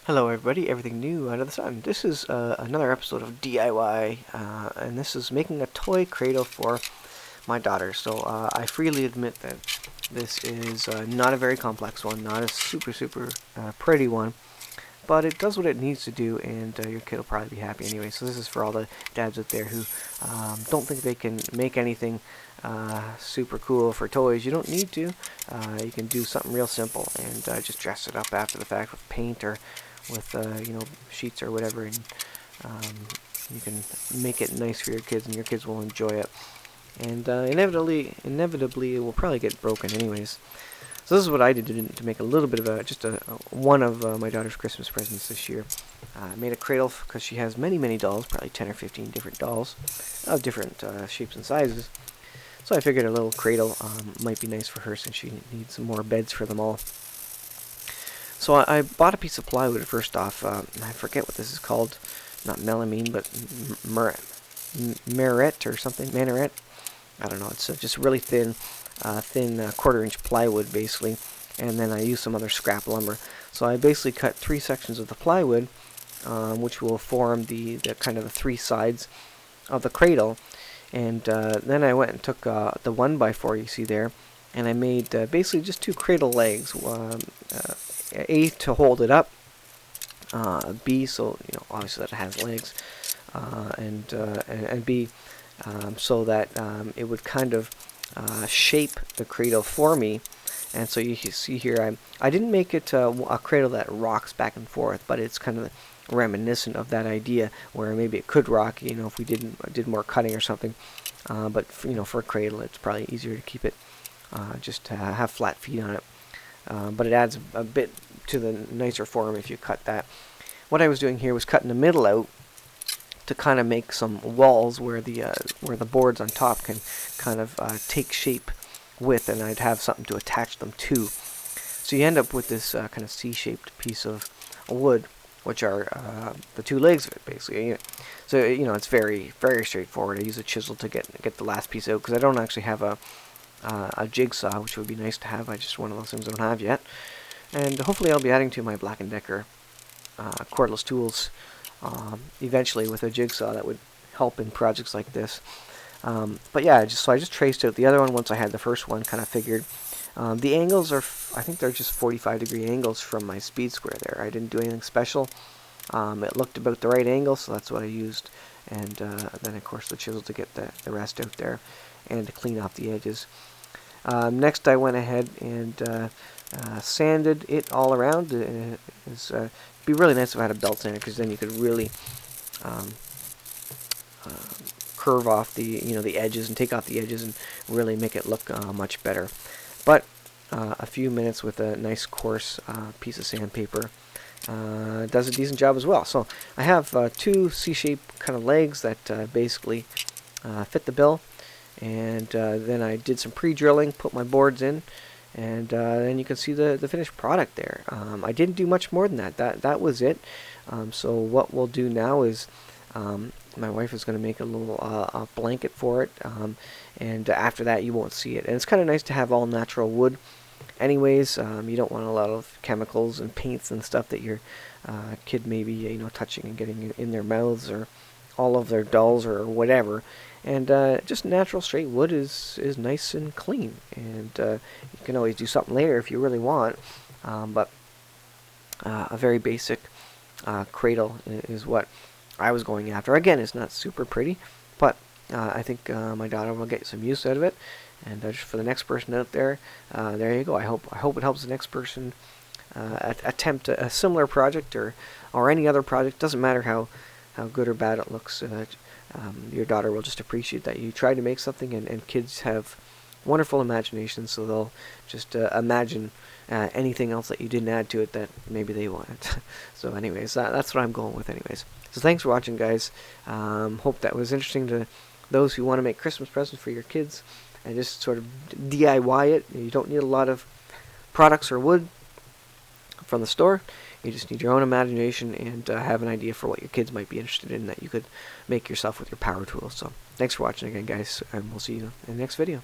Hello everybody, everything new under the sun. This is another episode of DIY, and this is making a toy cradle for my daughter. So I freely admit that this is not a very complex one, not a super pretty one, but it does what it needs to do, and your kid will probably be happy anyway. So this is for all the dads out there who don't think they can make anything super cool for toys. You don't need to. You can do something real simple and just dress it up after the fact with paint or with sheets or whatever, and you can make it nice for your kids, and your kids will enjoy it. And inevitably, it will probably get broken anyways. So this is what I did to make a little bit of one of my daughter's Christmas presents this year. I made a cradle because she has many dolls, probably 10 or 15 different dolls of different shapes and sizes. So I figured a little cradle might be nice for her since she needs some more beds for them all. So I bought a piece of plywood first off. I forget what this is called. Not melamine, but Merit or something. Minaret. I don't know. It's just really thin quarter-inch plywood, basically. And then I used some other scrap lumber. So I basically cut 3 sections of the plywood, which will form the kind of the 3 sides of the cradle. And then I went and took the 1x4 you see there, and I made basically just 2 cradle legs. A to hold it up, B so obviously that it has legs, and B so that it would kind of shape the cradle for me. And so you see here, I didn't make it a cradle that rocks back and forth, but it's kind of reminiscent of that idea where maybe it could rock, if we did more cutting or something. But for a cradle, it's probably easier to keep it just to have flat feet on it. But it adds a bit to the nicer form if you cut that. What I was doing here was cutting the middle out to kind of make some walls where the boards on top can kind of take shape with, and I'd have something to attach them to. So you end up with this kind of C-shaped piece of wood, which are the 2 legs of it, basically. So it's very straightforward. I use a chisel to get the last piece out because I don't actually have a jigsaw, which would be nice to have. I just one of those things I don't have yet. And hopefully I'll be adding to my Black & Decker cordless tools eventually with a jigsaw that would help in projects like this. But yeah, I just traced out the other one once I had the first one kind of figured. The angles are, I think they're just 45-degree angles from my speed square there. I didn't do anything special. It looked about the right angle, so that's what I used. And then of course the chisel to get the rest out there and to clean off the edges. Next I went ahead and sanded it all around. It'd be really nice if I had a belt sander, because then you could really curve off the edges and take off the edges and really make it look much better. But a few minutes with a nice coarse piece of sandpaper does a decent job as well. So I have 2 C-shaped kind of legs that basically fit the bill. And then I did some pre-drilling, put my boards in, and then you can see the finished product there. I didn't do much more than that. That was it. So what we'll do now is my wife is going to make a little a blanket for it, and after that you won't see it. And it's kind of nice to have all natural wood. Anyways, you don't want a lot of chemicals and paints and stuff that your kid may be touching and getting in their mouths or all of their dolls or whatever. And just natural straight wood is nice and clean, and you can always do something later if you really want, but a very basic cradle is what I was going after. Again, it's not super pretty, but I think my daughter will get some use out of it. And just for the next person out there, there you go. I hope it helps the next person attempt a similar project or any other project. Doesn't matter how good or bad it looks. Your daughter will just appreciate that you tried to make something, and kids have wonderful imaginations, so they'll just imagine anything else that you didn't add to it that maybe they wanted. So anyways, that's what I'm going with anyways. So thanks for watching, guys. Hope that was interesting to those who want to make Christmas presents for your kids and just sort of DIY it. You don't need a lot of products or wood from the store. You just need your own imagination and have an idea for what your kids might be interested in that you could make yourself with your power tools. So thanks for watching again, guys, and we'll see you in the next video.